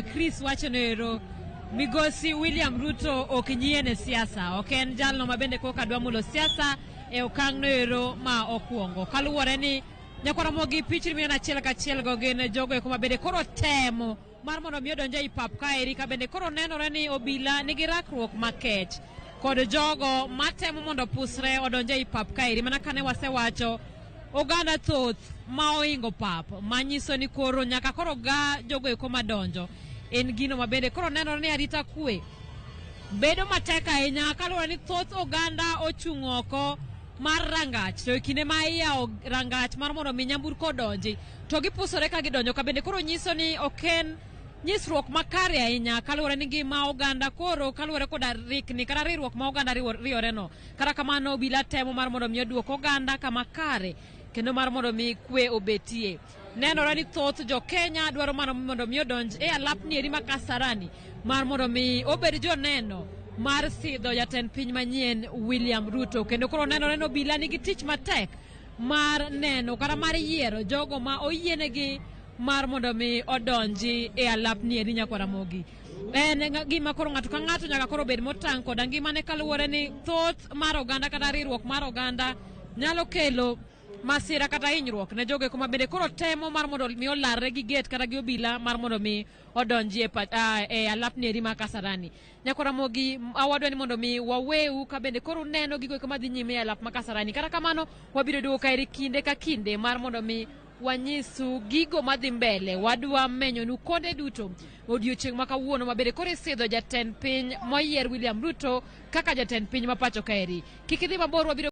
kaka Chris wachonero migosi William Ruto okinyiene siasa, ok en jalno mabende koka dwa mulo siasa e okang' noero ma okuongo. Kaluwore ni Nyakwaramogi pichni miyo achiel kachiel go gin jogo eko mabende koro temo mar mondo mi odonje i pap kaeri, ka bende koro nenore ni obila nigi rakruok makech kod jogo matemo mondo pusre odonje i pap kaeri, mana kane wasewacho oganda thoth ma oingo pap manyiso ni koro nyaka koro ga jogo eko madonjo en gino mabende koro nenore ni arita kwe bedo matek ahinya, kaluwore ni thoth oganda ochung' oko mar rangach, to kinde ma iyawo rangach mar mondo mi nyamburko donji to gipusore ka gidonjo, ka bende koro nyiso ni oken nyisruok makare ahinya, kaluwore ni gima oganda koro kaluwore koda rikni kata riwruok ma oganda riwore no. Kata kamano obila temo mar mondo mi oduok oganda kama kare kendo mar mondo mi kwe obetie. Nenore ni thoth jo Kenya dwaro mondo mi odonj e alapni eri ma Kasarani mar mondo mi obed joneno mar sidho jatend piny manyien William Ruto, kendo koro nenore ni obila nigi tich matek mar neno kata mar yiero jogo ma oyienegi mar mondo mi odonji e alapni eri Nyakwaramogi. En gima koro ng'ato ka ng'ato nyaka koro bed motang' koda ngimane, kaluwore ni thoth mar oganda kata riwruok mar oganda nyalo kelo masira kata hinyruok ne jogo eko mabende koro temo mar mondo mi olarre gi gate kata gi obila mar mondo mi odonji e alapni eri ma Kasarani. Nyakwaramogi awadwa ni mondo mi waweu ka bende koro neno gigo eko madhi nyime e alap ma Kasarani. Kata kamano wabiro duogo kaeri kinde ka kinde mar mondo mi wanyisu gigo madhi mbele. Wadwa menyonu kode duto odiochieng' ma kawuono mabende koro isidho jatend piny moyier William Ruto kaka jatend piny ma pacho kaeri. Kik idhi mabor, wabiro